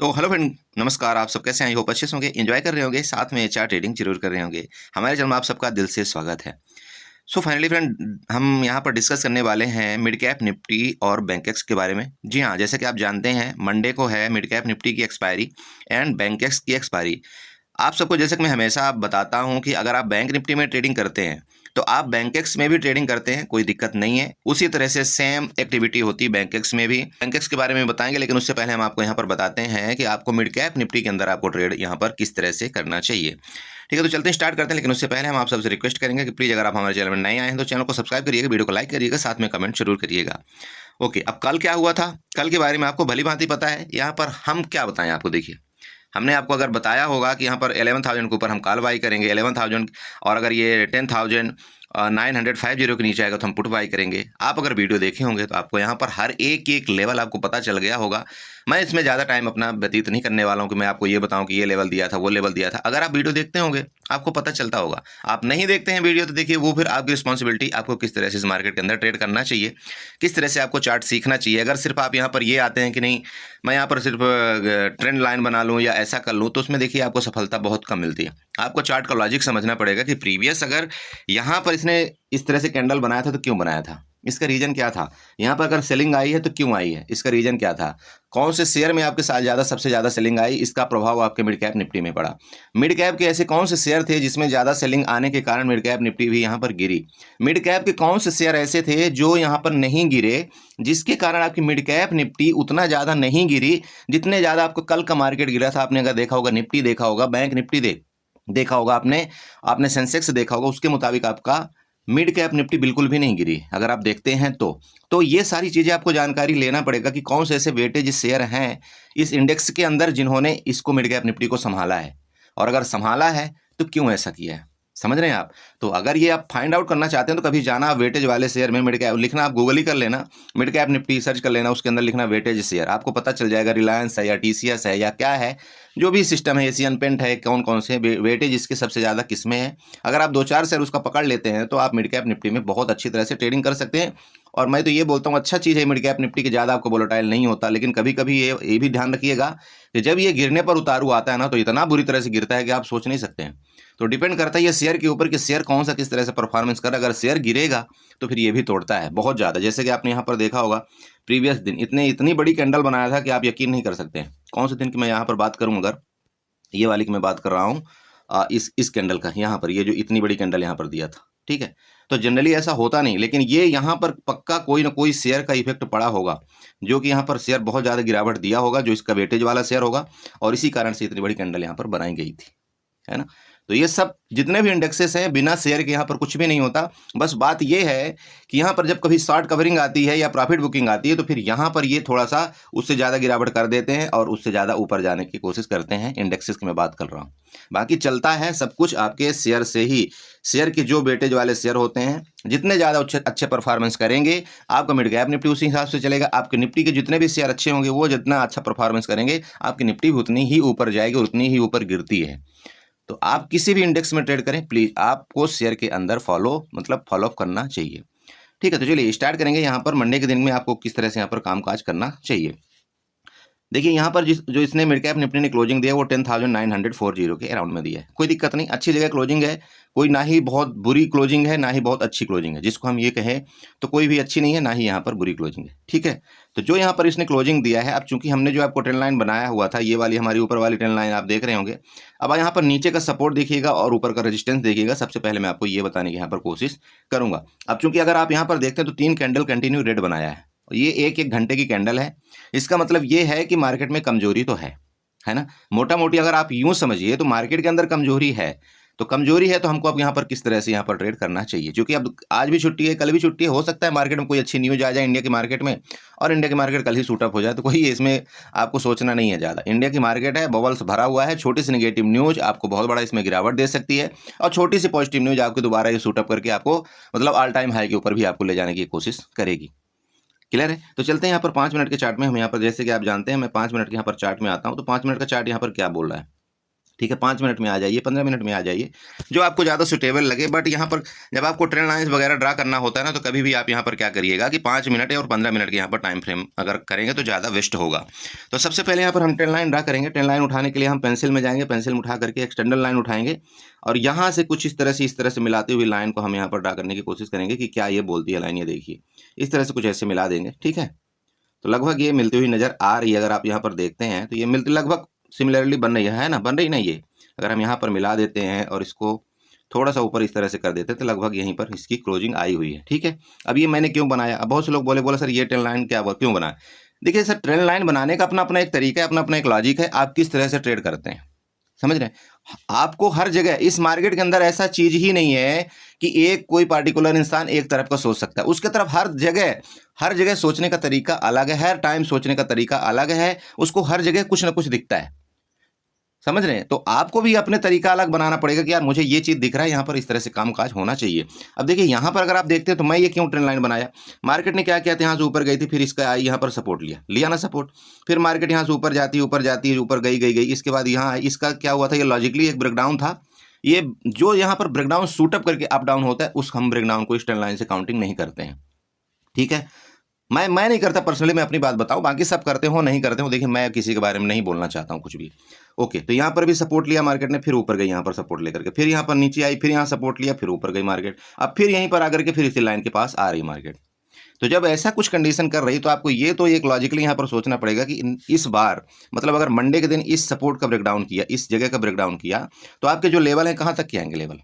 Hello friend, नमस्कार। आप सब कैसे हैं? आई होप अच्छे से होंगे, एंजॉय कर रहे होंगे, साथ में चार्ट ट्रेडिंग जरूर कर रहे होंगे। हमारे चैनल में आप सबका दिल से स्वागत है। फाइनली फ्रेंड, हम यहाँ पर डिस्कस करने वाले हैं मिड कैप निफ्टी और बैंकेक्स के बारे में। जी हाँ, जैसे कि आप जानते हैं मंडे को है मिड कैप निफ्टी की एक्सपायरी एंड बैंकेक्स की एक्सपायरी। आप सबको जैसे कि मैं हमेशा बताता हूँ कि अगर आप बैंक निफ्टी में ट्रेडिंग करते हैं तो आप बैंकेक्स में भी ट्रेडिंग करते हैं, कोई दिक्कत नहीं है। उसी तरह से सेम एक्टिविटी होती है बैंकेक्स में भी। बैंकेक्स के बारे में बताएंगे, लेकिन उससे पहले हम आपको यहाँ पर बताते हैं कि आपको मिड कैप निफ्टी के अंदर आपको ट्रेड यहाँ पर किस तरह से करना चाहिए। ठीक है, तो चलते हैं, स्टार्ट करते हैं। लेकिन उससे पहले हम आप सबसे रिक्वेस्ट करेंगे कि प्लीज़ अगर आप हमारे चैनल में नए आए हैं तो चैनल को सब्सक्राइब करिएगा, वीडियो को लाइक करिएगा, साथ में कमेंट जरूर करिएगा। ओके, अब कल क्या हुआ था, कल के बारे में आपको भली भांति पता है। यहाँ पर हम क्या बताएं आपको, देखिए हमने आपको अगर बताया होगा कि यहाँ पर 11,000 के ऊपर हम कॉल बाई करेंगे 11,000, और अगर ये 10,950 के नीचे आएगा तो हम पुट बाई करेंगे। आप अगर वीडियो देखे होंगे तो आपको यहाँ पर हर एक एक लेवल आपको पता चल गया होगा। मैं इसमें ज़्यादा टाइम अपना व्यतीत नहीं करने वाला हूँ कि मैं आपको ये बताऊँ कि ये लेवल दिया था, वो लेवल दिया था। अगर आप वीडियो देखते होंगे आपको पता चलता होगा। आप नहीं देखते हैं वीडियो तो देखिए, वो फिर आपकी रिस्पॉन्सिबिलिटी, आपको किस तरह से इस मार्केट के अंदर ट्रेड करना चाहिए, किस तरह से आपको चार्ट सीखना चाहिए। अगर सिर्फ आप यहाँ पर ये आते हैं कि नहीं मैं यहाँ पर सिर्फ ट्रेंड लाइन बना लूँ या ऐसा कर लूँ, तो उसमें देखिए आपको सफलता बहुत कम मिलती है। आपको चार्ट का लॉजिक समझना पड़ेगा कि प्रीवियस अगर यहाँ पर इसने इस तरह से कैंडल बनाया था तो क्यों बनाया था, इसका रीजन क्या था। यहाँ पर अगर सेलिंग आई है तो क्यों आई है, इसका रीजन क्या था। कौन से शेयर में आपके साथ ज़्यादा सबसे ज़्यादा सेलिंग आई, इसका प्रभाव आपके मिड कैप निफ्टी में पड़ा। मिड कैप के ऐसे कौन से शेयर थे जिसमें ज़्यादा सेलिंग आने के कारण मिड कैप निफ्टी भी यहाँ पर गिरी। मिड कैप के कौन से शेयर ऐसे थे जो यहाँ पर नहीं गिरे, जिसके कारण आपकी मिड कैप निफ्टी उतना ज़्यादा नहीं गिरी जितने ज़्यादा आपको कल का मार्केट गिरा था। आपने अगर देखा होगा, निफ्टी देखा होगा, बैंक निफ्टी देखा होगा, आपने आपने सेंसेक्स देखा होगा, उसके मुताबिक आपका मिड कैप निफ्टी बिल्कुल भी नहीं गिरी अगर आप देखते हैं तो ये सारी चीज़ें आपको जानकारी लेना पड़ेगा कि कौन से ऐसे वेटेज शेयर हैं इस इंडेक्स के अंदर जिन्होंने इसको मिड कैप निफ्टी को संभाला है, और अगर संभाला है तो क्यों ऐसा किया है। समझ रहे हैं आप? तो अगर ये आप फाइंड आउट करना चाहते हैं तो कभी जाना आप वेटेज वाले शेयर में, मिड कैप लिखना, आप गूगल ही कर लेना, मिड कैप निफ्टी सर्च कर लेना, उसके अंदर लिखना वेटेज शेयर, आपको पता चल जाएगा रिलायंस है या टीसीएस है या क्या है, जो भी सिस्टम है, एशियन पेंट है, कौन कौन से वेटेज इसके सबसे ज़्यादा किसमें है। अगर आप 2-4 शेयर उसका पकड़ लेते हैं तो आप मिड कैप निफ्टी में बहुत अच्छी तरह से ट्रेडिंग कर सकते हैं। और मैं तो ये बोलता हूँ अच्छा चीज़ है मिड कैप निफ्टी की, ज़्यादा आपको वोलेटाइल नहीं होता। लेकिन कभी कभी ये भी ध्यान रखिएगा कि जब ये गिरने पर उतारू आता है ना, तो इतना बुरी तरह से गिरता है कि आप सोच नहीं सकते हैं। तो डिपेंड करता है ये शेयर के ऊपर कि शेयर कौन सा किस तरह से परफॉर्मेंस कर रहा है। अगर शेयर गिरेगा तो फिर ये भी तोड़ता है बहुत ज़्यादा। जैसे कि आपने यहाँ पर देखा होगा प्रीवियस दिन इतनी बड़ी कैंडल बनाया था कि आप यकीन नहीं कर सकते हैं। कौन से दिन की मैं यहाँ पर बात करूँ, अगर ये वाली की मैं बात कर रहा हूँ, इस कैंडल का, यहाँ पर ये जो इतनी बड़ी कैंडल यहाँ पर दिया था, ठीक है। तो जनरली ऐसा होता नहीं, लेकिन ये यहाँ पर पक्का कोई ना कोई शेयर का इफेक्ट पड़ा होगा, जो कि यहाँ पर शेयर बहुत ज़्यादा गिरावट दिया होगा, जो इसका वेटेज वाला शेयर होगा, और इसी कारण से इतनी बड़ी कैंडल यहाँ पर बनाई गई थी, है ना। तो ये सब जितने भी इंडेक्सेस हैं, बिना शेयर के यहाँ पर कुछ भी नहीं होता। बस बात ये है कि यहाँ पर जब कभी शॉर्ट कवरिंग आती है या प्रॉफिट बुकिंग आती है तो फिर यहाँ पर ये थोड़ा सा उससे ज़्यादा गिरावट कर देते हैं और उससे ज़्यादा ऊपर जाने की कोशिश करते हैं। इंडेक्सेस की मैं बात कर रहा हूँ, बाकी चलता है सब कुछ आपके शेयर से ही। शेयर के जो वेटेज वाले शेयर होते हैं, जितने ज़्यादा अच्छे परफॉर्मेंस करेंगे आपका मिड कैप निफ्टी उसी हिसाब से चलेगा। आपके निफ्टी के जितने भी शेयर अच्छे होंगे, वो जितना अच्छा परफॉर्मेंस करेंगे, आपकी निफ्टी भी उतनी ही ऊपर जाएगी और उतनी ही ऊपर गिरती है। तो आप किसी भी इंडेक्स में ट्रेड करें, प्लीज़ आपको शेयर के अंदर फॉलो अप करना चाहिए। ठीक है, तो चलिए स्टार्ट करेंगे। यहाँ पर मंडे के दिन में आपको किस तरह से यहाँ पर कामकाज करना चाहिए। देखिए यहाँ पर जो इसने मिड कैप निफ्टी ने क्लोजिंग दिया वो 10,940 के अराउंड में दिया है। कोई दिक्कत नहीं, अच्छी जगह क्लोजिंग है। कोई ना ही बहुत बुरी क्लोजिंग है, ना ही बहुत अच्छी क्लोजिंग है, जिसको हम ये कहें तो कोई भी अच्छी नहीं है, ना ही यहाँ पर बुरी क्लोजिंग है। ठीक है, तो जो यहाँ पर इसने क्लोजिंग दिया है, अब चूंकि हमने जो आपको ट्रेंड लाइन बनाया हुआ था, ये वाली हमारी ऊपर वाली ट्रेंड लाइन आप देख रहे होंगे। अब यहाँ पर नीचे का सपोर्ट देखिएगा और ऊपर का रेजिस्टेंस देखिएगा। सबसे पहले मैं आपको ये बताने की यहाँ पर कोशिश करूंगा। अब चूंकि अगर आप यहाँ पर देखते हैं तो 3 कैंडल कंटिन्यू रेड बनाया है, ये एक घंटे की कैंडल है। इसका मतलब ये है कि मार्केट में कमजोरी तो है ना। मोटा मोटी अगर आप यूं समझिए तो मार्केट के अंदर कमजोरी है। तो कमजोरी है तो हमको अब यहाँ पर किस तरह से यहाँ पर ट्रेड करना चाहिए, क्योंकि अब आज भी छुट्टी है, कल भी छुट्टी है। हो सकता है मार्केट में कोई अच्छी न्यूज आ जाए इंडिया की मार्केट में, और इंडिया की मार्केट कल ही शूट अप हो जाए, तो कोई इसमें आपको सोचना नहीं है ज़्यादा। इंडिया की मार्केट है, बबल्स भरा हुआ है। छोटी सी नेगेटिव न्यूज आपको बहुत बड़ा इसमें गिरावट दे सकती है, और छोटी सी पॉजिटिव न्यूज आपको दोबारा ये शूट अप करके आपको मतलब ऑल टाइम हाई के ऊपर भी आपको ले जाने की कोशिश करेगी। क्लियर है? तो चलते हैं यहाँ पर 5 मिनट के चार्ट में। हम यहाँ पर जैसे कि आप जानते हैं मैं 5 मिनट के यहाँ पर चार्ट में आता हूँ, तो 5 मिनट का चार्ट यहाँ पर क्या बोल रहा है। ठीक है, 5 मिनट में आ जाइए, 15 मिनट में आ जाइए, जो आपको ज़्यादा सुटेबल लगे। बट यहाँ पर जब आपको ट्रेंड लाइन्स वगैरह ड्रा करना होता है ना, तो कभी भी आप यहाँ पर क्या करिएगा कि 5 मिनट और 15 मिनट के यहाँ पर टाइम फ्रेम अगर करेंगे तो ज़्यादा वेस्ट होगा। तो सबसे पहले यहाँ पर हम ट्रेंड लाइन ड्रा करेंगे। ट्रेंड लाइन उठाने के लिए हम पेंसिल में जाएंगे, पेंसिल में उठा करके एक्सटेंडर लाइन उठाएंगे और यहाँ से कुछ इस तरह से मिलाते हुए लाइन को हम यहाँ पर ड्रा करने की कोशिश करेंगे कि क्या ये बोलती है लाइन। ये देखिए, इस तरह से कुछ ऐसे मिला देंगे। ठीक है, तो लगभग ये मिलती हुई नज़र आ रही है। अगर आप यहाँ पर देखते हैं तो ये मिलती लगभग सिमिलरली बन रही है ना, बन रही ना ये। अगर हम यहाँ पर मिला देते हैं और इसको थोड़ा सा ऊपर इस तरह से कर देते हैं तो लगभग यहीं पर इसकी क्लोजिंग आई हुई है। ठीक है, अब ये मैंने क्यों बनाया? अब बहुत से लोग बोले सर ये ट्रेंड लाइन क्यों बनाया? देखिए सर, ट्रेंड लाइन बनाने का अपना अपना एक तरीका है, अपना अपना एक लॉजिक है। आप किस तरह से ट्रेड करते हैं, समझ रहे हैं? आपको हर जगह इस मार्केट के अंदर ऐसा चीज ही नहीं है कि एक कोई पार्टिकुलर इंसान एक तरफ का सोच सकता है। उसके तरफ हर जगह सोचने का तरीका अलग है, हर टाइम सोचने का तरीका अलग है। उसको हर जगह कुछ ना कुछ दिखता है, समझ रहे हैं? तो आपको भी अपने तरीका अलग बनाना पड़ेगा कि यार मुझे ये चीज़ दिख रहा है, यहाँ पर इस तरह से कामकाज होना चाहिए। अब देखिए यहाँ पर अगर आप देखते हैं तो मैं ये क्यों ट्रेंड लाइन बनाया, मार्केट ने क्या किया था, यहाँ से ऊपर गई थी, फिर इसका आई यहाँ पर सपोर्ट लिया ना सपोर्ट, फिर मार्केट यहाँ से ऊपर जाती है, ऊपर गई, इसके बाद यहाँ इसका क्या हुआ था, ये लॉजिकली एक ब्रेकडाउन था। ये जो यहाँ पर ब्रेकडाउन शूटअप करके अप डाउन होता है, उस हम ब्रेकडाउन को इस ट्रेंड लाइन से काउंटिंग नहीं करते हैं। ठीक है, मैं नहीं करता पर्सनली, मैं अपनी बात बताऊं, बाकी सब करते हो नहीं करते हो, देखिए मैं किसी के बारे में नहीं बोलना चाहता हूं कुछ भी। ओके, तो यहाँ पर भी सपोर्ट लिया मार्केट ने, फिर ऊपर गई यहाँ पर सपोर्ट लेकर के, फिर यहाँ पर नीचे आई, फिर यहाँ सपोर्ट लिया, फिर ऊपर गई मार्केट, अब फिर यहीं पर आकर के फिर इसी लाइन के पास आ रही मार्केट। तो जब ऐसा कुछ कंडीशन कर रही तो आपको ये तो एक लॉजिकली यहाँ पर सोचना पड़ेगा कि इस बार मतलब अगर मंडे के दिन इस सपोर्ट का ब्रेकडाउन किया, इस जगह का ब्रेकडाउन किया, तो आपके जो लेवल है कहाँ तक के आएंगे लेवल।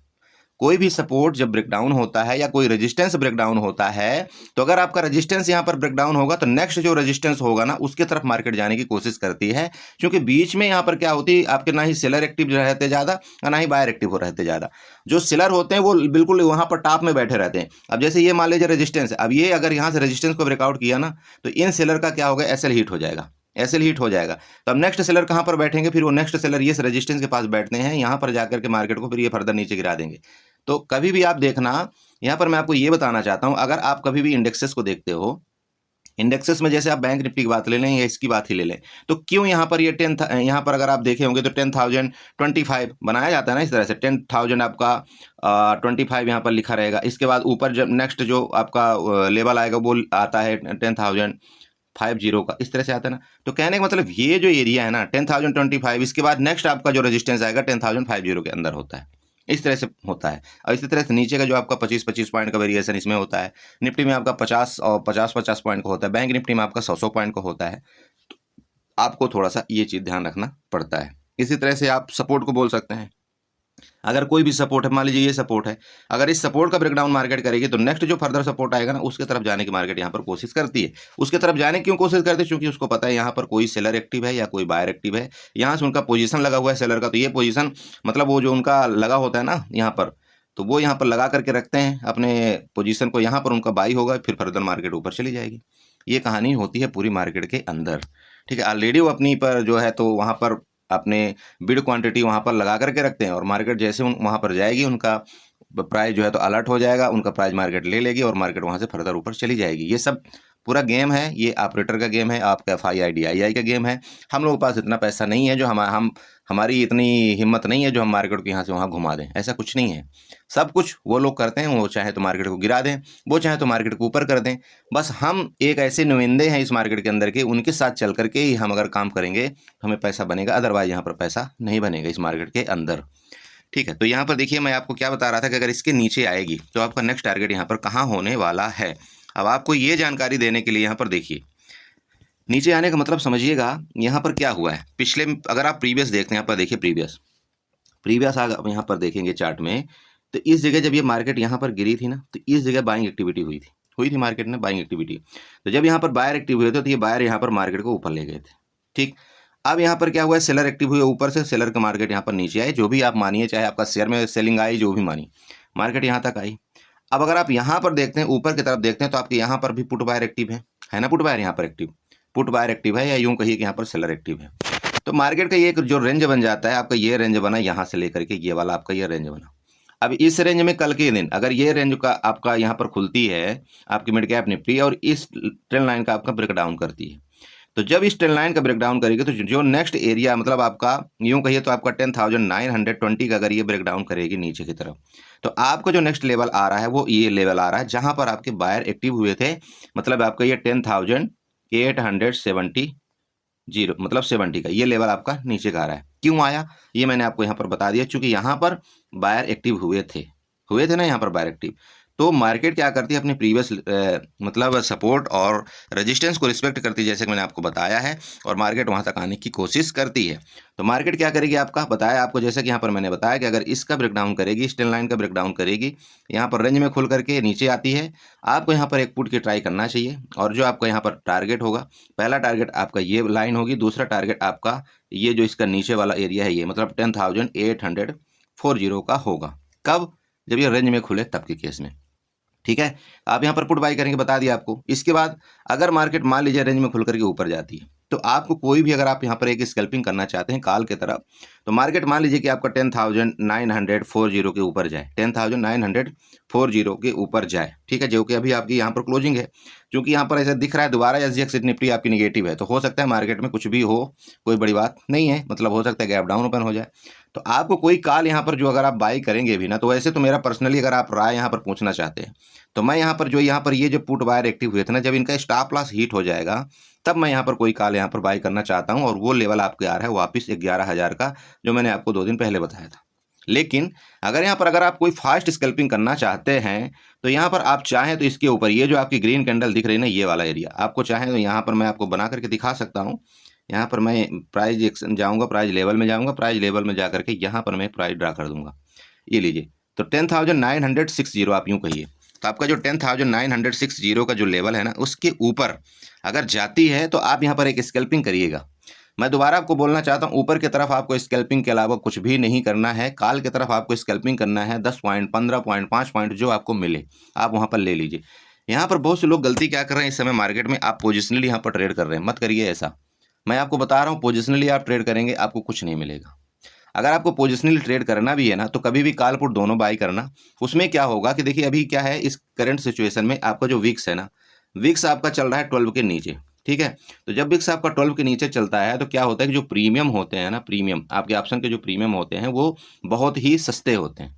कोई भी सपोर्ट जब ब्रेकडाउन होता है या कोई रेजिस्टेंस ब्रेकडाउन होता है, तो अगर आपका रेजिस्टेंस यहाँ पर ब्रेकडाउन होगा तो नेक्स्ट जो रेजिस्टेंस होगा ना, उसके तरफ मार्केट जाने की कोशिश करती है। क्योंकि बीच में यहाँ पर क्या होती है, आपके ना ही सेलर एक्टिव रहते ज़्यादा और ना ही बायर एक्टिव हो रहते ज़्यादा। जो सेलर होते हैं वो बिल्कुल वहाँ पर टॉप में बैठे रहते हैं। अब जैसे ये मान लीजिए रेजिस्टेंस है, अब ये अगर यहाँ से रेजिस्टेंस को ब्रेकआउट किया ना, तो इन सेलर का क्या होगा, एसएल हिट हो जाएगा, एसएल हिट हो जाएगा। तो अब नेक्स्ट सेलर कहाँ पर बैठेंगे, फिर वो नेक्स्ट सेलर ये रेजिस्टेंस के पास बैठते हैं, यहाँ पर जाकर के मार्केट को फिर ये फर्दर नीचे गिरा देंगे। तो कभी भी आप देखना, यहाँ पर मैं आपको ये बताना चाहता हूँ, अगर आप कभी भी इंडेक्सेस को देखते हो, इंडेक्सेस में जैसे आप बैंक निफ्टी की बात ले लें या इसकी बात ही ले लें, तो क्यों यहाँ पर ये 10 यहाँ पर अगर आप देखे होंगे तो 10,025 बनाया जाता है ना, इस तरह से 10,000 आपका 25 यहाँ पर लिखा रहेगा। इसके बाद ऊपर जब नेक्स्ट जो आपका लेवल आएगा वो आता है 10,050 का, इस तरह से आता है ना। तो कहने का मतलब ये जो एरिया है ना 10,025, इसके बाद नेक्स्ट आपका जो रेजिस्टेंस आएगा 10,050 के अंदर होता है, इस तरह से होता है। और इसी तरह से नीचे का जो आपका 25 पॉइंट का वेरिएशन इसमें होता है। निफ्टी में आपका 50 और 50 पॉइंट का होता है, बैंक निफ्टी में आपका 100 पॉइंट का होता है। तो आपको थोड़ा सा ये चीज़ ध्यान रखना पड़ता है। इसी तरह से आप सपोर्ट को बोल सकते हैं, अगर कोई भी सपोर्ट है, मान लीजिए ये सपोर्ट है, अगर इस सपोर्ट का ब्रेकडाउन मार्केट करेगी तो नेक्स्ट जो फर्दर सपोर्ट आएगा ना, उसके तरफ जाने की मार्केट यहाँ पर कोशिश करती है। उसके तरफ जाने की क्यों कोशिश करती है, क्योंकि उसको पता है यहाँ पर कोई सेलर एक्टिव है या कोई बायर एक्टिव है। यहाँ से उनका पोजीशन लगा हुआ है सेलर का, तो ये पोजीशन मतलब वो जो उनका लगा होता है ना यहाँ पर, तो वो यहाँ पर लगा करके रखते हैं अपने पोजीशन को, यहाँ पर उनका बाई होगा, फिर फर्दर मार्केट ऊपर चली जाएगी। ये कहानी होती है पूरी मार्केट के अंदर। ठीक है, ऑलरेडी वो अपनी पर जो है तो वहाँ पर अपने बिड क्वांटिटी वहाँ पर लगा करके रखते हैं, और मार्केट जैसे वहाँ पर जाएगी उनका प्राइस जो है तो अलर्ट हो जाएगा, उनका प्राइस मार्केट ले लेगी और मार्केट वहाँ से फर्दर ऊपर चली जाएगी। ये सब पूरा गेम है, ये ऑपरेटर का गेम है, आपका FII का गेम है। हम लोगों के पास इतना पैसा नहीं है जो हमारी इतनी हिम्मत नहीं है जो हम मार्केट को यहाँ से वहाँ घुमा दें, ऐसा कुछ नहीं है। सब कुछ वो लोग करते हैं, वो चाहे तो मार्केट को गिरा दें, वो चाहे तो मार्केट को ऊपर कर दें। बस हम एक ऐसे नुमाइंदे हैं इस मार्केट के अंदर के, उनके साथ चल करके ही हम अगर काम करेंगे तो हमें पैसा बनेगा, अदरवाइज यहाँ पर पैसा नहीं बनेगा इस मार्केट के अंदर। ठीक है, तो यहाँ पर देखिए मैं आपको क्या बता रहा था कि अगर इसके नीचे आएगी तो आपका नेक्स्ट टारगेट यहाँ पर कहाँ होने वाला है। अब आपको ये जानकारी देने के लिए यहाँ पर देखिए, नीचे आने का मतलब समझिएगा यहाँ पर क्या हुआ है। पिछले अगर आप प्रीवियस देखते हैं, यहाँ पर देखिए प्रीवियस आप यहाँ पर देखेंगे चार्ट में, तो इस जगह जब ये मार्केट यहाँ पर गिरी थी ना, तो इस जगह बाइंग एक्टिविटी हुई थी मार्केट में बाइंग एक्टिविटी। तो जब यहाँ पर बायर एक्टिव हुए थे तो ये बायर यहाँ पर मार्केट को ऊपर ले गए थे। ठीक, अब यहाँ पर क्या हुआ है, सेलर एक्टिव हुए ऊपर से, सेलर का मार्केट यहाँ पर नीचे आए, जो भी आप मानिए, चाहे आपका शेयर में सेलिंग आई, जो भी मानिए, मार्केट यहाँ तक आई। अब अगर आप यहाँ पर देखते हैं, ऊपर की तरफ देखते हैं, तो आपके यहाँ पर भी पुट बायर एक्टिव है ना, पुट बायर यहाँ पर एक्टिव, पुट बायर एक्टिव है, या यूँ कहिए कि यहाँ पर सेलर एक्टिव है। तो मार्केट का ये एक जो रेंज बन जाता है, आपका ये रेंज बना यहाँ से लेकर के ये वाला आपका ये रेंज बना। अब इस रेंज में कल के दिन अगर ये रेंज का आपका यहाँ पर खुलती है आपकी मिड कैप निफ्टी और इस ट्रेंड लाइन का आपका ब्रेकडाउन करती है, तो जब इस ट्रेंड लाइन का ब्रेकडाउन करेगी तो जो नेक्स्ट एरिया मतलब आपका यूं कहिए तो आपका 10,920 का अगर ये ब्रेकडाउन करेगी नीचे की तरफ, तो आपका जो नेक्स्ट लेवल आ रहा है वो ये लेवल आ रहा है जहां पर आपके बायर एक्टिव हुए थे, मतलब आपका ये 10,870 मतलब 70 का ये लेवल आपका नीचे का आ रहा है। क्यों आया ये मैंने आपको यहाँ पर बता दिया, चूंकि यहाँ पर बायर एक्टिव हुए थे ना यहाँ पर बायर एक्टिव। तो मार्केट क्या करती है अपनी प्रीवियस मतलब सपोर्ट और रेजिस्टेंस को रिस्पेक्ट करती है, जैसे कि मैंने आपको बताया है, और मार्केट वहां तक आने की कोशिश करती है। तो मार्केट क्या करेगी आपका बताया आपको, जैसे कि यहाँ पर मैंने बताया कि अगर इसका ब्रेकडाउन करेगी, इस ट्रेंड लाइन का ब्रेकडाउन करेगी, यहाँ पर रेंज में खुल करके नीचे आती है, आपको यहाँ पर एक पुट की ट्राई करना चाहिए। और जो आपका यहाँ पर टारगेट होगा, पहला टारगेट आपका ये लाइन होगी, दूसरा टारगेट आपका ये जो इसका नीचे वाला एरिया है ये मतलब 10,840 का होगा। कब? जब ये रेंज में खुले तब के केस में, ठीक है। आप यहाँ पर पुट बाई करेंगे, बता दिया आपको। इसके बाद अगर मार्केट मान लीजिए रेंज में खुल करके ऊपर जाती है, तो आपको कोई भी अगर आप यहाँ पर एक स्कैल्पिंग करना चाहते हैं कॉल के तरफ, तो मार्केट मान लीजिए कि आपका 10,940 के ऊपर जाए, 10,940 के ऊपर जाए, ठीक है, जो कि अभी आपकी यहाँ पर क्लोजिंग है। क्योंकि यहाँ पर ऐसा दिख रहा है दोबारा एसजीएक्स निफ्टी आपकी निगेटिव है, तो हो सकता है मार्केट में कुछ भी हो, कोई बड़ी बात नहीं है, मतलब हो सकता है गैप डाउन ओपन हो जाए। तो आपको कोई कॉल यहाँ पर जो अगर आप बाई करेंगे भी ना, तो वैसे तो मेरा पर्सनली अगर आप राय यहाँ पर पूछना चाहते हैं, तो मैं यहाँ पर ये जो पुट बायर एक्टिव हुए थे ना, जब इनका स्टॉप लॉस हिट हो जाएगा तब मैं यहाँ पर कोई कॉल यहाँ पर बाई करना चाहता हूँ, और वो लेवल आपके आ रहा है वापस 11,000 का, जो मैंने आपको 2 दिन पहले बताया था। लेकिन अगर आप कोई फास्ट स्कैल्पिंग करना चाहते हैं, तो यहाँ पर आप चाहें तो इसके ऊपर ये जो आपकी ग्रीन कैंडल दिख रही है ना, ये वाला एरिया आपको चाहें तो यहाँ पर मैं आपको बना करके दिखा सकता हूँ। यहाँ पर मैं प्राइस एक्शन जाऊँगा, प्राइस लेवल में जाऊँगा, प्राइस लेवल में जा करके यहाँ पर मैं प्राइस ड्रा कर दूंगा। ये लीजिए, तो 10,960 आप यूँ कहिए, तो आपका जो 10,960 का जो लेवल है ना, उसके ऊपर अगर जाती है तो आप यहाँ पर एक स्कैल्पिंग करिएगा। मैं दोबारा आपको बोलना चाहता हूँ, ऊपर की तरफ आपको स्कैल्पिंग के अलावा कुछ भी नहीं करना है, कॉल की तरफ आपको स्कैल्पिंग करना है। 10 पॉइंट, 15 पॉइंट, 5 पॉइंट जो आपको मिले आप वहाँ पर ले लीजिए। यहाँ पर बहुत से लोग गलती क्या कर रहे हैं इस समय मार्केट में, आप पोजिशनली यहाँ पर ट्रेड कर रहे हैं, मत करिए ऐसा। मैं आपको बता रहा हूँ, पोजिशनली आप ट्रेड करेंगे आपको कुछ नहीं मिलेगा। अगर आपको पोजिशनली ट्रेड करना भी है ना, तो कभी भी कॉल पुट दोनों बाई करना। उसमें क्या होगा कि देखिए अभी क्या है इस करंट सिचुएशन में, आपका जो विक्स है ना, विक्स आपका चल रहा है 12 के नीचे, ठीक है। तो जब विक्स आपका 12 के नीचे चलता है तो क्या होता है कि जो प्रीमियम होते हैं ना, प्रीमियम आपके ऑप्शन के जो प्रीमियम होते हैं वो बहुत ही सस्ते होते हैं।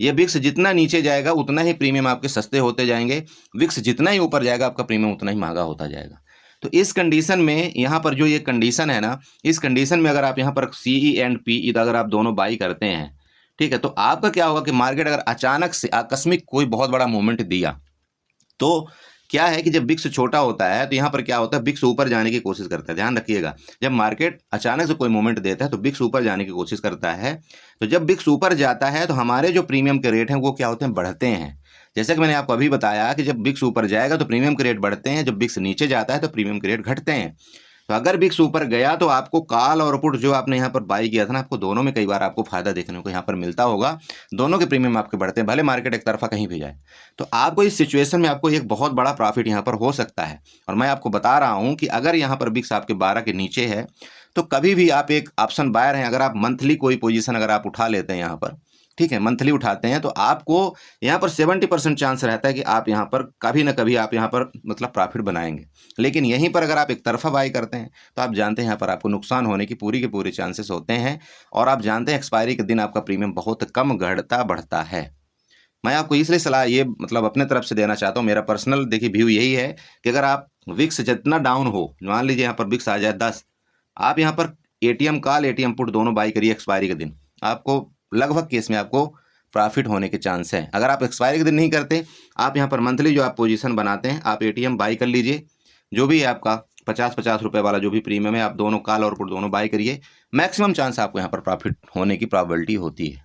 ये विक्स जितना नीचे जाएगा उतना ही प्रीमियम आपके सस्ते होते जाएंगे, विक्स जितना ही ऊपर जाएगा आपका प्रीमियम उतना ही महंगा होता जाएगा। तो इस कंडीशन में यहाँ पर जो ये कंडीशन है ना, इस कंडीशन में अगर आप यहाँ पर CE एंड PE अगर आप दोनों बाई करते हैं, ठीक है, तो आपका क्या होगा कि मार्केट अगर अचानक से आकस्मिक कोई बहुत बड़ा मूवमेंट दिया, तो क्या है कि जब बिक्स छोटा होता है तो यहाँ पर क्या होता है, बिक्स ऊपर जाने की कोशिश करता है। ध्यान रखिएगा, जब मार्केट अचानक से कोई मूवमेंट देता है तो बिक्स ऊपर जाने की कोशिश करता है। तो जब बिक्स ऊपर जाता है तो हमारे जो प्रीमियम के रेट हैं वो क्या होते हैं, बढ़ते हैं। जैसे कि मैंने आपको अभी बताया कि जब बिक्स ऊपर जाएगा तो प्रीमियम के रेट बढ़ते हैं, जब बिक्स नीचे जाता है तो प्रीमियम के रेट घटते हैं। तो अगर बिक्स ऊपर गया तो आपको कॉल और पुट जो आपने यहाँ पर बाई किया था ना, आपको दोनों में कई बार आपको फायदा देखने को यहाँ पर मिलता होगा, दोनों के प्रीमियम आपके बढ़ते हैं, भले मार्केट एक तरफा कहीं भी जाए। तो आपको इस सिचुएशन में आपको एक बहुत बड़ा प्रॉफिट यहाँ पर हो सकता है। और मैं आपको बता रहा हूँ कि अगर यहाँ पर बिक्स आपके 12 के नीचे है तो कभी भी आप एक ऑप्शन बायर हैं, अगर आप मंथली कोई पोजीशन अगर आप उठा लेते हैं यहाँ पर, ठीक है, मंथली उठाते हैं, तो आपको यहाँ पर 70% चांस रहता है कि आप यहाँ पर कभी ना कभी आप यहाँ पर मतलब प्रॉफिट बनाएंगे। लेकिन यहीं पर अगर आप एक तरफा बाई करते हैं तो आप जानते हैं यहाँ पर आपको नुकसान होने की पूरी के पूरे चांसेस होते हैं। और आप जानते हैं एक्सपायरी के दिन आपका प्रीमियम बहुत कम घटता बढ़ता है। मैं आपको इसलिए सलाह ये मतलब अपने तरफ से देना चाहता हूँ, मेरा पर्सनल देखिए व्यू यही है कि अगर आप विक्स जितना डाउन हो, मान लीजिए यहाँ पर विक्स आ जाए 10, आप यहाँ पर ATM कॉल ATM पुट दोनों बाई करिए एक्सपायरी के दिन, आपको लगभग केस में आपको प्रॉफिट होने के चांस है। अगर आप एक्सपायरी के दिन नहीं करते, आप यहाँ पर मंथली जो आप पोजीशन बनाते हैं आप ATM बाई कर लीजिए, जो भी है आपका 50-50 रुपये वाला जो भी प्रीमियम है, आप दोनों कॉल और पुट दोनों बाई करिए, मैक्सिमम चांस आपको यहाँ पर प्रॉफिट होने की प्रॉबिलिटी होती है।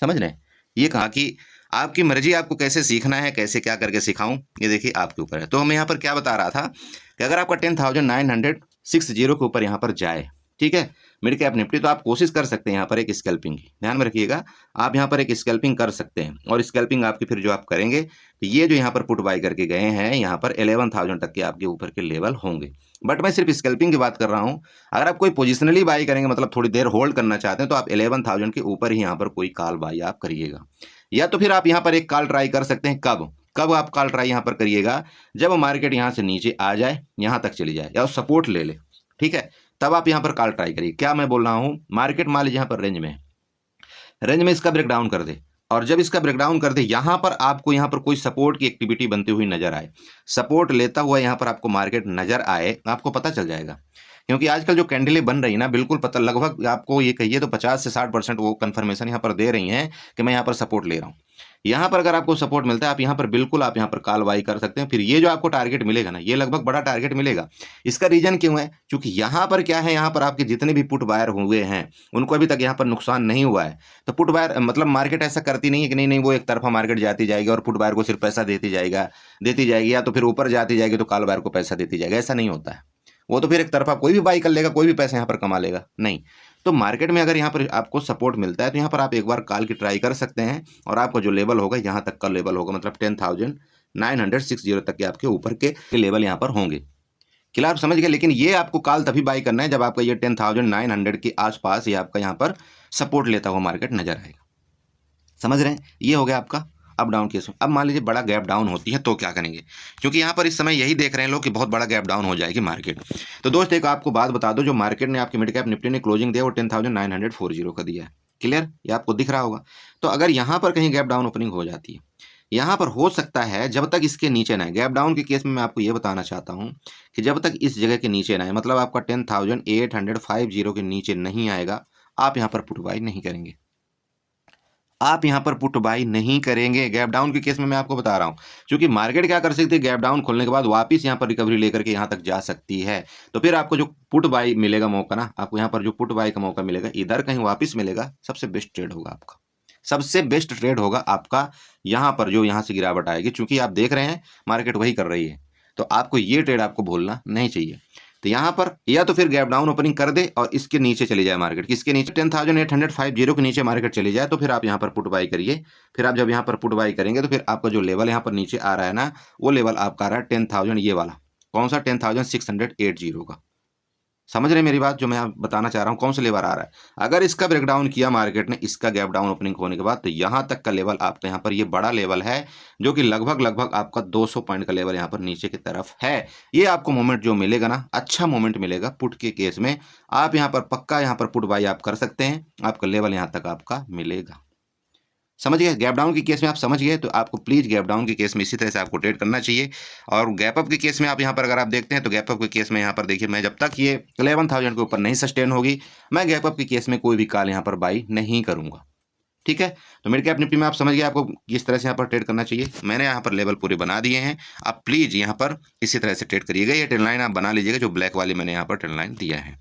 समझ रहे हैं? ये कहा कि आपकी मर्जी, आपको कैसे सीखना है, कैसे क्या करके सिखाऊं, ये देखिए आपके ऊपर है। तो हम यहाँ पर क्या बता रहा था कि अगर आपका 10,960 के ऊपर यहाँ पर जाए, ठीक है, मिड कैप निफ्टी, तो आप कोशिश कर सकते हैं यहाँ पर एक स्कैल्पिंग की। ध्यान में रखिएगा, आप यहाँ पर एक स्कैल्पिंग कर सकते हैं। और स्कैल्पिंग आपकी फिर जो आप करेंगे तो ये जो यहाँ पर पुट बाई करके गए हैं, यहाँ पर 11,000 तक के आपके ऊपर के लेवल होंगे। बट मैं सिर्फ स्कैल्पिंग की बात कर रहा हूँ। अगर आप कोई पोजिशनली बाई करेंगे, मतलब थोड़ी देर होल्ड करना चाहते हैं, तो आप 11,000 के ऊपर ही यहाँ पर कोई कॉल बाई आप करिएगा। या तो फिर आप यहाँ पर एक कॉल ट्राई कर सकते हैं, कब कब आप कॉल ट्राई यहाँ पर करिएगा, जब मार्केट यहाँ से नीचे आ जाए, यहाँ तक चली जाए या सपोर्ट ले ले, ठीक है, तब आप यहाँ पर कॉल ट्राई करिए। क्या मैं बोल रहा हूँ, मार्केट मान लीजिए यहाँ पर रेंज में है, रेंज में इसका ब्रेकडाउन कर दे, और जब इसका ब्रेकडाउन कर दे यहाँ पर आपको यहाँ पर कोई सपोर्ट की एक्टिविटी बनती हुई नजर आए, सपोर्ट लेता हुआ यहाँ पर आपको मार्केट नजर आए, आपको पता चल जाएगा। क्योंकि आजकल जो कैंडलें बन रही है ना, बिल्कुल पता, लगभग आपको ये कहिए तो 50 से 60% वो कंफर्मेशन यहाँ पर दे रही हैं कि मैं यहाँ पर सपोर्ट ले रहा हूँ। यहाँ पर अगर आपको सपोर्ट मिलता है, आप यहाँ पर बिल्कुल आप यहाँ पर कॉल बाई कर सकते हैं। फिर ये जो आपको टारगेट मिलेगा ना, ये लगभग बड़ा टारगेट मिलेगा। इसका रीजन क्यों है, क्योंकि यहाँ पर क्या है, यहाँ पर आपके जितने भी पुट बायर हुए हैं उनको अभी तक यहाँ पर नुकसान नहीं हुआ है। तो पुट बायर मतलब मार्केट ऐसा करती नहीं है कि नहीं नहीं वो एक तरफा मार्केट जाती जाएगी और पुट बायर को सिर्फ पैसा देती जाएगी, या तो फिर ऊपर जाती जाएगी तो कॉल बायर को पैसा देती जाएगी, ऐसा नहीं होता है। वो तो फिर एक तरफा कोई भी बाई कर लेगा, कोई भी पैसा यहाँ पर कमा लेगा, नहीं। तो मार्केट में अगर यहाँ पर आपको सपोर्ट मिलता है तो यहाँ पर आप एक बार कॉल की ट्राई कर सकते हैं, और आपका जो लेवल होगा यहाँ तक का लेवल होगा, मतलब 10,960 तक के आपके ऊपर के लेवल यहाँ पर होंगे। क्लियर, आप समझ गए। लेकिन ये आपको कॉल तभी बाई करना है जब आपका ये 10,900 के आसपास ये आपका यहाँ पर सपोर्ट लेता हुआ मार्केट नजर आएगा। समझ रहे हैं, ये हो गया आपका अप डाउन केस में। अब मान लीजिए बड़ा गैप डाउन होती है तो क्या करेंगे, क्योंकि यहाँ पर इस समय यही देख रहे हैं लोग कि बहुत बड़ा गैप डाउन हो जाएगी मार्केट। तो दोस्त एक आपको बात बता दो, जो मार्केट ने आपकी मिड कैप निफ्टी ने क्लोजिंग दिया वो 10,940 का दिया है। क्लियर, ये आपको दिख रहा होगा। तो अगर यहाँ पर कहीं गैप डाउन ओपनिंग हो जाती है, यहाँ पर हो सकता है जब तक इसके नीचे ना है, गैप डाउन के केस में मैं आपको ये बताना चाहता हूँ कि जब तक इस जगह के नीचे ना है, मतलब आपका 10,850 के नीचे नहीं आएगा, आप यहाँ पर पुट बाई नहीं करेंगे, आप यहां पर पुट बाई नहीं करेंगे। गैप डाउन के केस में मैं आपको बता रहा हूं, क्योंकि मार्केट क्या कर सकती है, गैप डाउन खोलने के बाद वापस यहां पर रिकवरी लेकर के यहां तक जा सकती है। तो फिर आपको जो पुट बाई मिलेगा मौका ना, आपको यहां पर जो पुट बाई का मौका मिलेगा, इधर कहीं वापस मिलेगा, सबसे बेस्ट ट्रेड होगा आपका, सबसे बेस्ट ट्रेड होगा आपका यहां पर जो यहां से गिरावट आएगी। चूंकि आप देख रहे हैं मार्केट वही कर रही है, तो आपको ये ट्रेड आपको भूलना नहीं चाहिए। तो यहाँ पर या तो फिर गैप डाउन ओपनिंग कर दे और इसके नीचे चली जाए मार्केट, किसके नीचे, 10,850 के नीचे मार्केट चली जाए, तो फिर आप यहाँ पर पुट बाई करिए। फिर आप जब यहाँ पर पुट बाई करेंगे तो फिर आपका जो लेवल यहाँ पर नीचे आ रहा है ना, वो लेवल आपका आ रहा है 10,000, ये वाला कौन सा, 10,680 का। समझ रहे हैं मेरी बात, जो मैं बताना चाह रहा हूँ, कौन सा लेवल आ रहा है। अगर इसका ब्रेकडाउन किया मार्केट ने, इसका गैप डाउन ओपनिंग होने के बाद, तो यहाँ तक का लेवल आपका यहाँ पर ये बड़ा लेवल है, जो कि लगभग आपका 200 पॉइंट का लेवल यहाँ पर नीचे की तरफ है। ये आपको मोमेंट जो मिलेगा ना, अच्छा मोमेंट मिलेगा पुट के केस में। आप यहाँ पर पक्का यहाँ पर पुट बाई आप कर सकते हैं, आपका लेवल यहाँ तक आपका मिलेगा। समझ गए, गैप डाउन के केस में आप समझ गए, तो आपको प्लीज गैप डाउन के केस में इसी तरह से आपको ट्रेड करना चाहिए। और गैप अप के केस में आप यहाँ पर अगर आप देखते हैं, तो गैप अप के केस में यहाँ पर देखिए, मैं जब तक ये 11,000 के ऊपर नहीं सस्टेन होगी, मैं गैप अप के केस में कोई भी कॉल यहाँ पर बाई नहीं करूंगा। ठीक है, तो मिड कैप निफ्टी में आप समझ गए आपको किस तरह से यहाँ पर ट्रेड करना चाहिए। मैंने यहाँ पर लेवल पूरे बना दिए हैं, आप प्लीज यहाँ पर इसी तरह से ट्रेड करिएगा। ये ट्रेंड लाइन आप बना लीजिएगा, जो ब्लैक वाली मैंने यहाँ पर ट्रेंड लाइन दिया है।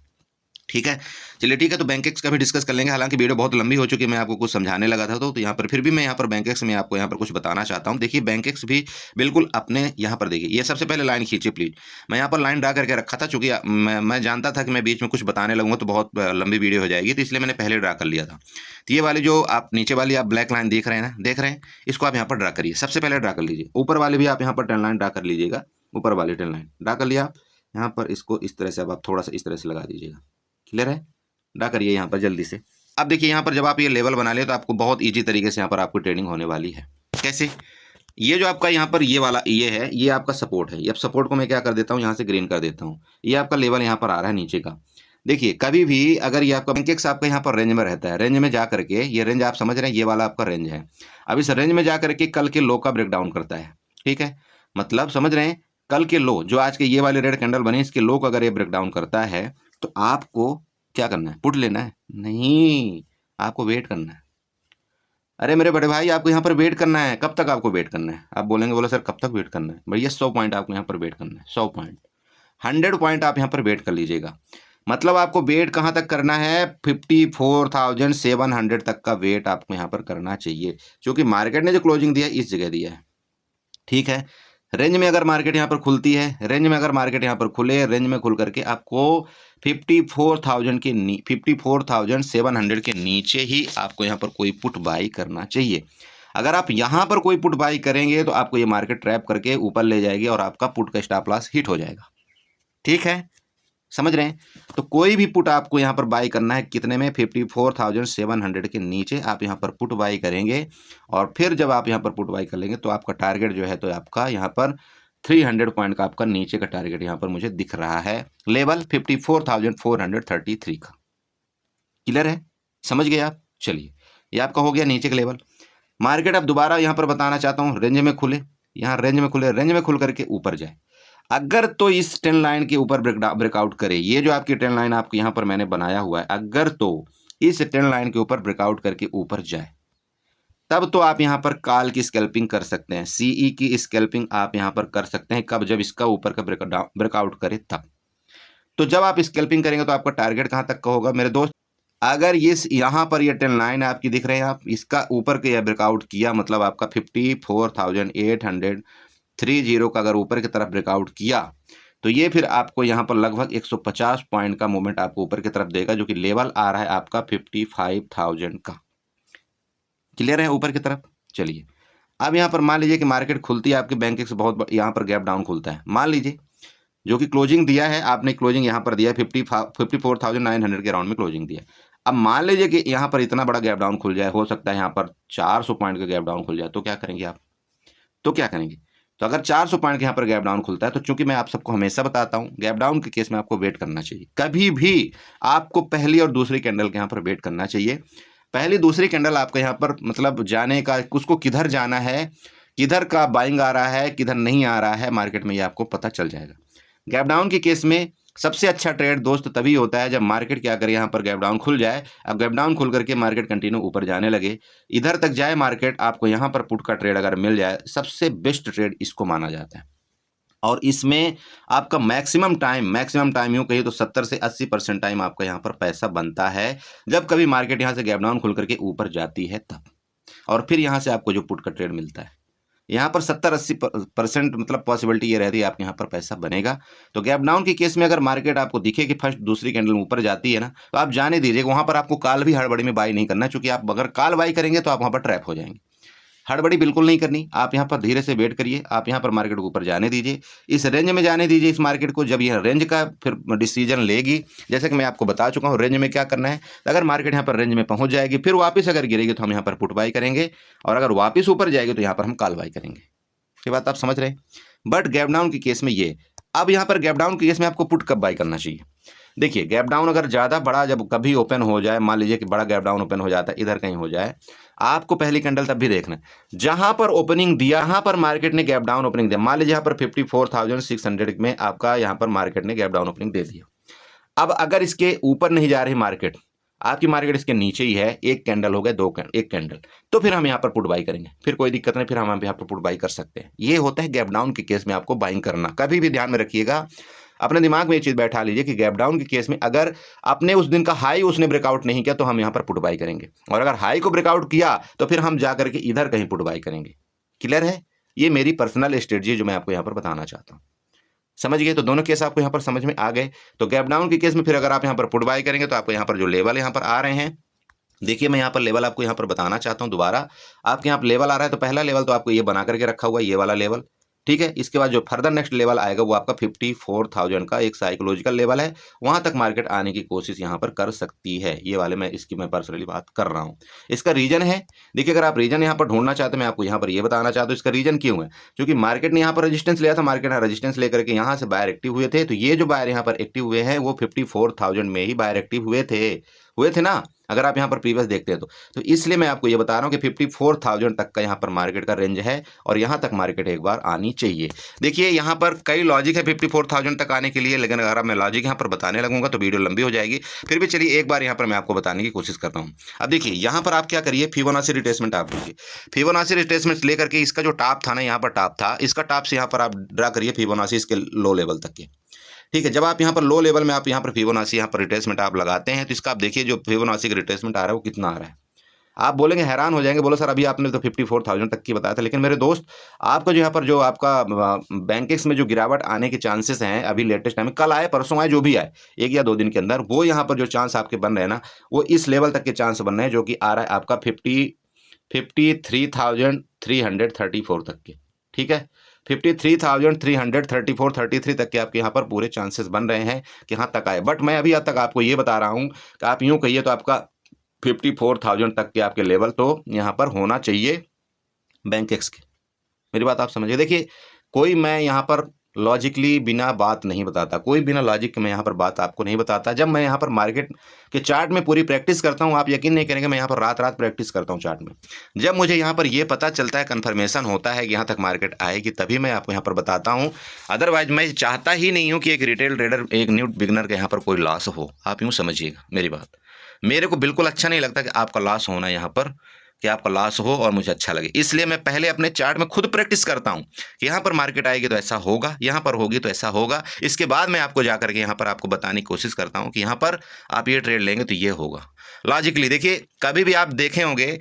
ठीक है, चलिए ठीक है, तो बैंकेक्स का भी डिस्कस कर लेंगे। हालांकि वीडियो बहुत लंबी हो चुकी है, मैं आपको कुछ समझाने लगा था, तो यहाँ पर फिर भी मैं यहाँ पर बैंकेक्स में आपको यहाँ पर कुछ बताना चाहता हूँ। देखिए बैंकेक्स भी बिल्कुल अपने यहाँ पर देखिए, ये सबसे पहले लाइन खींचिए प्लीज। मैं यहाँ पर लाइन ड्रा करके रखा था, चूंकि मैं जानता था कि मैं बीच में कुछ बताने लगूंगा तो बहुत लंबी वीडियो हो जाएगी, तो इसलिए मैंने पहले ड्रा कर लिया था। तो ये वाली जो आप नीचे वाली आप ब्लैक लाइन देख रहे हैं ना, देख रहे हैं, इसको आप यहाँ पर ड्रा करिए, सबसे पहले ड्रा कर लीजिए। ऊपर वाली भी आप यहाँ पर ट्रेंड लाइन ड्रा कर लीजिएगा, ऊपर वाली ट्रेंड लाइन ड्रा कर लिया आप यहाँ पर, इसको इस तरह से अब आप थोड़ा सा इस तरह से लगा दीजिएगा। क्लियर है, ड्रा करिए यहाँ पर जल्दी से। अब देखिए यहाँ पर जब आप ये लेवल बना ले, तो आपको बहुत इजी तरीके से यहाँ पर आपको ट्रेडिंग होने वाली है। कैसे, ये जो आपका यहाँ पर ये वाला ये है, ये आपका सपोर्ट है। ये अब सपोर्ट को मैं क्या कर देता हूँ, यहाँ से ग्रीन कर देता हूँ। ये आपका लेवल यहाँ पर आ रहा है नीचे का। देखिए कभी भी अगर ये आपका बैंकेक्स आपका यहाँ पर रेंज में रहता है, रेंज में जा करके, ये रेंज आप समझ रहे हैं, ये वाला आपका रेंज है। अब इस रेंज में जा करके कल के लो का ब्रेकडाउन करता है। ठीक है, मतलब समझ रहे हैं, कल के लो जो आज के ये वाले रेड कैंडल बने, इसके लो को अगर ये ब्रेकडाउन करता है, तो आपको क्या करना है, पुट लेना है? नहीं, आपको वेट करना है। अरे मेरे बड़े भाई, आपको यहाँ पर वेट करना है। कब तक आपको वेट करना है? आप बोलेंगे, बोलो सर कब तक वेट करना है? भैया 100 पॉइंट आपको यहाँ पर वेट करना है, 100 पॉइंट, 100 पॉइंट आप यहाँ पर वेट कर लीजिएगा। मतलब आपको वेट कहाँ तक करना है, 54,700 तक का वेट आपको यहाँ पर करना चाहिए, क्योंकि मार्केट ने जो क्लोजिंग दिया है इस जगह दिया है। ठीक है, रेंज में अगर मार्केट यहाँ पर खुलती है, रेंज में अगर मार्केट यहाँ पर खुले, रेंज में खुल करके आपको 54,700 के नीचे ही आपको यहाँ पर कोई पुट बाई करना चाहिए। अगर आप यहाँ पर कोई पुट बाई करेंगे तो आपको ये मार्केट ट्रैप करके ऊपर ले जाएगी और आपका पुट का स्टॉप लॉस हिट हो जाएगा। ठीक है, समझ रहे हैं? तो कोई भी पुट आपको यहाँ पर बाई करना है कितने में, 54,700 के नीचे आप यहाँ पर पुट बाई करेंगे। और फिर जब आप यहाँ पर पुट बाई कर लेंगे तो आपका टारगेट जो है तो आपका यहाँ पर 300 पॉइंट का आपका नीचे का टारगेट यहाँ पर मुझे दिख रहा है, लेवल 54,433 का। क्लियर है? समझ गए आप? चलिए, ये आपका हो गया नीचे का लेवल। मार्केट अब दोबारा यहाँ पर बताना चाहता हूँ, रेंज में खुले, यहाँ रेंज में खुले, रेंज में खुल करके ऊपर जाए। अगर तो इस ट्रेंड लाइन के ऊपर ब्रेकआउट करे, ये जो आपकी ट्रेंड लाइन आपको यहाँ पर मैंने बनाया हुआ है, अगर तो इस ट्रेंड लाइन के ऊपर ब्रेकआउट करके ऊपर जाए, तब तो आप यहाँ पर कॉल की स्कैल्पिंग कर सकते हैं, सीई की स्कैल्पिंग आप यहाँ पर कर सकते हैं। कब? जब इसका ऊपर का ब्रेकआउट करे तब। तो जब आप स्कैल्पिंग करेंगे तो आपका टारगेट कहाँ तक का होगा मेरे दोस्त? अगर ये यहाँ पर ये ट्रेंड लाइन आपकी दिख रहे हैं, आप इसका ऊपर के ब्रेकआउट किया, मतलब आपका 54,830 का अगर ऊपर की तरफ ब्रेकआउट किया तो ये फिर आपको यहाँ पर लगभग 150 पॉइंट का मूवमेंट आपको ऊपर की तरफ देगा, जो कि लेवल आ रहा है आपका 55,000 का। क्लियर है ऊपर की तरफ? चलिए, अब यहाँ पर मान लीजिए कि मार्केट खुलती है आपके बैंक से बहुत यहाँ पर गैप डाउन खुलता है, मान लीजिए जो कि क्लोजिंग दिया है आपने, क्लोजिंग यहाँ पर दिया है 54,900 के राउंड में क्लोजिंग दिया। अब मान लीजिए कि यहाँ पर इतना बड़ा गैप डाउन खुल जाए, हो सकता है यहाँ पर 400 पॉइंट का गैप डाउन खुल जाए, तो क्या करेंगे आप? तो क्या करेंगे? तो अगर 400 पॉइंट के यहाँ पर गैप डाउन खुलता है, तो चूंकि मैं आप सबको हमेशा बताता हूँ गैप डाउन के केस में आपको वेट करना चाहिए। कभी भी आपको पहली और दूसरी कैंडल के यहाँ पर वेट करना चाहिए। पहली दूसरी कैंडल आपको यहाँ पर मतलब जाने का, उसको किधर जाना है, किधर का बाइंग आ रहा है, किधर नहीं आ रहा है मार्केट में, ये आपको पता चल जाएगा। गैप डाउन के केस में सबसे अच्छा ट्रेड दोस्त तभी होता है जब मार्केट क्या करे, यहाँ पर गैप डाउन खुल जाए। अब गैप डाउन खुल करके मार्केट कंटिन्यू ऊपर जाने लगे, इधर तक जाए मार्केट, आपको यहाँ पर पुट का ट्रेड अगर मिल जाए, सबसे बेस्ट ट्रेड इसको माना जाता है। और इसमें आपका मैक्सिमम टाइम यूँ कहिए तो 70 से 80% टाइम आपका यहाँ पर पैसा बनता है, जब कभी मार्केट यहाँ से गैप डाउन खुल करके ऊपर जाती है तब। और फिर यहाँ से आपको जो पुट का ट्रेड मिलता है, यहाँ पर 70-80% मतलब पॉसिबिलिटी ये रहती है आपके यहाँ पर पैसा बनेगा। तो गैप डाउन के केस में अगर मार्केट आपको दिखे कि फर्स्ट दूसरी कैंडल ऊपर जाती है ना, तो आप जाने दीजिए, वहाँ पर आपको काल भी हड़बड़ी में बाई नहीं करना, क्योंकि आप अगर काल बाई करेंगे तो आप वहाँ पर ट्रैप हो जाएंगे। हड़बड़ी बिल्कुल नहीं करनी, आप यहाँ पर धीरे से वेट करिए, आप यहाँ पर मार्केट को ऊपर जाने दीजिए, इस रेंज में जाने दीजिए इस मार्केट को। जब यह रेंज का फिर डिसीजन लेगी, जैसे कि मैं आपको बता चुका हूँ रेंज में क्या करना है, अगर मार्केट यहाँ पर रेंज में पहुँच जाएगी, फिर वापस अगर गिरेगी तो हम यहाँ पर पुट बाई करेंगे, और अगर वापस ऊपर जाएगी तो यहाँ पर हम कॉल बाई करेंगे। ये बात आप समझ रहे हैं? बट गैप डाउन के केस में ये, अब यहाँ पर गैप डाउन के केस में आपको पुट कब बाई करना चाहिए? देखिए, गैप डाउन अगर ज़्यादा बड़ा जब कभी ओपन हो जाए, मान लीजिए कि बड़ा गैप डाउन ओपन हो जाता है, इधर कहीं हो जाए, आपको पहली कैंडल तब भी देखना है जहां पर ओपनिंग दिया, यहाँ पर मार्केट ने गैप डाउन ओपनिंग दिया, मान लीजिए यहाँ पर 54,600 में आपका यहाँ पर मार्केट ने गैप डाउन ओपनिंग दे दिया। अब अगर इसके ऊपर नहीं जा रही मार्केट, आपकी मार्केट इसके नीचे ही है, एक कैंडल हो गए, एक कैंडल, तो फिर हम यहाँ पर पुट बाई करेंगे, फिर कोई दिक्कत नहीं, फिर हम यहाँ पर पुट बाई कर सकते हैं। ये होता है गैप डाउन के केस में आपको बाइंग करना। कभी भी ध्यान में रखिएगा, अपने दिमाग में ये चीज़ बैठा लीजिए कि गैप डाउन के केस में अगर अपने उस दिन का हाई उसने ब्रेकआउट नहीं किया तो हम यहाँ पर पुट बाई करेंगे, और अगर हाई को ब्रेकआउट किया तो फिर हम जा करके इधर कहीं पुट बाई करेंगे। क्लियर है? ये मेरी पर्सनल स्ट्रेटजी जो मैं आपको यहाँ पर बताना चाहता हूँ। समझ गए? तो दोनों केस आपको यहाँ पर समझ में आ गए। तो गैप डाउन के केस में फिर अगर आप यहाँ पर पुट बाई करेंगे तो आपको यहाँ पर जो लेवल यहाँ पर आ रहे हैं, देखिए मैं यहाँ पर लेवल आपको यहाँ पर बताना चाहता हूँ दोबारा। आपके यहाँ पर लेवल आ रहा है, तो पहला लेवल तो आपको ये बना करके रखा हुआ है, ये वाला लेवल, ठीक है। इसके बाद जो फर्दर नेक्स्ट लेवल आएगा वो आपका 54,000 का एक साइकोलॉजिकल लेवल है, वहां तक मार्केट आने की कोशिश यहाँ पर कर सकती है। ये वाले मैं पर्सनली बात कर रहा हूँ। इसका रीजन है, देखिए अगर आप रीजन यहाँ पर ढूंढना चाहते हैं, मैं आपको यहाँ पर ये बताना चाहता हूँ इसका रीजन क्यों है। क्योंकि मार्केट ने यहाँ पर रजिस्टेंस लिया था, मार्केट ने रजिस्टेंस लेकर के यहाँ से बायर एक्टिव हुए थे, तो ये जो बायर यहाँ पर एक्टिव हुए हैं वो 54,000 में ही बायर एक्टिव हुए थे ना, अगर आप यहाँ पर प्रीवियस देखते हैं तो इसलिए मैं आपको ये बता रहा हूँ कि 54,000 तक का यहाँ पर मार्केट का रेंज है, और यहाँ तक मार्केट एक बार आनी चाहिए। देखिए यहाँ पर कई लॉजिक है 54,000 तक आने के लिए, लेकिन अगर मैं लॉजिक यहाँ पर बताने लगूंगा तो वीडियो लंबी हो जाएगी। फिर भी चलिए एक बार यहाँ पर मैं आपको बताने की कोशिश करता हूँ। अब देखिए यहाँ पर आप क्या करिए, फिबोनाची रिट्रेसमेंट आप लीजिए, फिबोनाची रिट्रेसमेंट लेकर के इसका जो टॉप था ना, यहाँ पर टॉप था, इसका टॉप से यहाँ पर आप ड्रा करिए फिबोनाची इसके लो लेवल तक के, ठीक है। जब आप यहाँ पर लो लेवल में आप यहाँ पर फिबोनाची यहाँ पर रिट्रेसमेंट आप लगाते हैं, तो इसका आप देखिए जो फिबोनाची का रिट्रेसमेंट आ रहा है वो कितना आ रहा है। आप बोलेंगे, हैरान हो जाएंगे, बोलो सर अभी आपने तो 54,000 तक की बताया था, लेकिन मेरे दोस्त आपका जो यहाँ पर जो आपका बैंकेक्स में जो गिरावट आने के चांसेस हैं अभी लेटेस्ट टाइम में, कल आए परसों आए जो भी आए, 1 या 2 दिन के अंदर, वो यहाँ पर जो चांस आपके बन रहे हैं ना, वो इस लेवल तक के चांस बन रहे हैं, जो कि आ रहा है आपका 53,334 तक के, ठीक है। 53,300 34 33 तक के आपके यहाँ पर पूरे चांसेस बन रहे हैं कि हाँ तक आए। बट मैं अभी तक आपको ये बता रहा हूँ कि आप यूँ कहिए तो आपका 54,000 तक के आपके लेवल तो यहाँ पर होना चाहिए बैंक एक्स के। मेरी बात आप समझिए। देखिए कोई मैं यहाँ पर लॉजिकली बिना बात नहीं बताता, कोई बिना लॉजिक के मैं यहाँ पर बात आपको नहीं बताता। जब मैं यहाँ पर मार्केट के चार्ट में पूरी प्रैक्टिस करता हूँ, आप यकीन नहीं करेंगे, मैं यहाँ पर रात रात प्रैक्टिस करता हूँ चार्ट में। जब मुझे यहाँ पर ये पता चलता है, कन्फर्मेशन होता है कि यहाँ तक मार्केट आएगी, तभी मैं आपको यहाँ पर बताता हूँ। अदरवाइज मैं चाहता ही नहीं हूँ कि एक रिटेल ट्रेडर, एक न्यू बिगनर के यहाँ पर कोई लॉस हो। आप यूँ समझिएगा मेरी बात। मेरे को बिल्कुल अच्छा नहीं लगता कि आपका लॉस होना यहाँ पर, कि आपका लॉस हो और मुझे अच्छा लगे। इसलिए मैं पहले अपने चार्ट में खुद प्रैक्टिस करता हूं कि यहाँ पर मार्केट आएगी तो ऐसा होगा, यहाँ पर होगी तो ऐसा होगा। इसके बाद मैं आपको जाकर के यहाँ पर आपको बताने की कोशिश करता हूं कि यहाँ पर आप ये ट्रेड लेंगे तो ये होगा। लॉजिकली देखिए, कभी भी आप देखे होंगे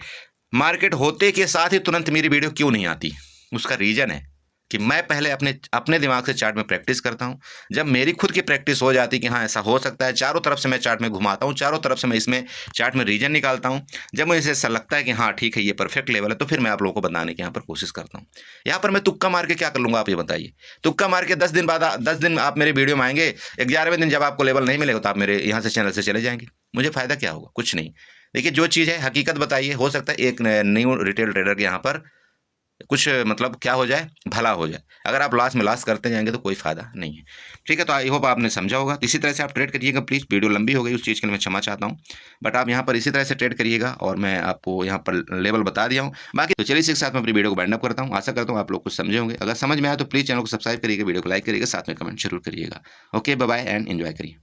मार्केट होते के साथ ही तुरंत मेरी वीडियो क्यों नहीं आती, उसका रीज़न है कि मैं पहले अपने दिमाग से चार्ट में प्रैक्टिस करता हूं। जब मेरी खुद की प्रैक्टिस हो जाती कि हाँ ऐसा हो सकता है, चारों तरफ से मैं चार्ट में घुमाता हूं, चारों तरफ से मैं इसमें चार्ट में रीजन निकालता हूं। जब मुझे ऐसा लगता है कि हाँ ठीक है ये परफेक्ट लेवल है, तो फिर मैं आप लोगों को बताने की यहाँ पर कोशिश करता हूँ। यहाँ पर मैं तुक्का मार के क्या कर लूँगा, आप ये बताइए। तुक्का मार के 10 दिन बाद 10 दिन आप मेरे वीडियो में आएंगे, 11वें दिन जब आपको लेवल नहीं मिलेगा तो आप मेरे यहाँ से चैनल से चले जाएंगे। मुझे फ़ायदा क्या होगा? कुछ नहीं। देखिए जो चीज़ है हकीकत बताइए, हो सकता है एक न्यू रिटेल ट्रेडर के यहाँ पर कुछ मतलब क्या हो जाए, भला हो जाए। अगर आप लॉस में लॉस करते जाएंगे तो कोई फ़ायदा नहीं है। ठीक है, तो आई होप आपने समझा होगा। इसी तरह से आप ट्रेड करिएगा प्लीज़। वीडियो लंबी हो गई, उस चीज़ के लिए मैं क्षमा चाहता हूँ, बट आप यहाँ पर इसी तरह से ट्रेड करिएगा और मैं आपको यहाँ पर लेवल बता दिया हूँ। बाकी तो चलिए इसी के साथ मैं अपनी वीडियो को वाइंड अप करता हूँ। आशा करता हूँ आप लोग कुछ समझे होंगे। अगर समझ में आया तो प्लीज़ चैनल को सब्सक्राइब करिएगा, वीडियो को लाइक करिएगा, साथ में कमेंट जरूर करिएगा। Okay, bye bye and enjoy करिए।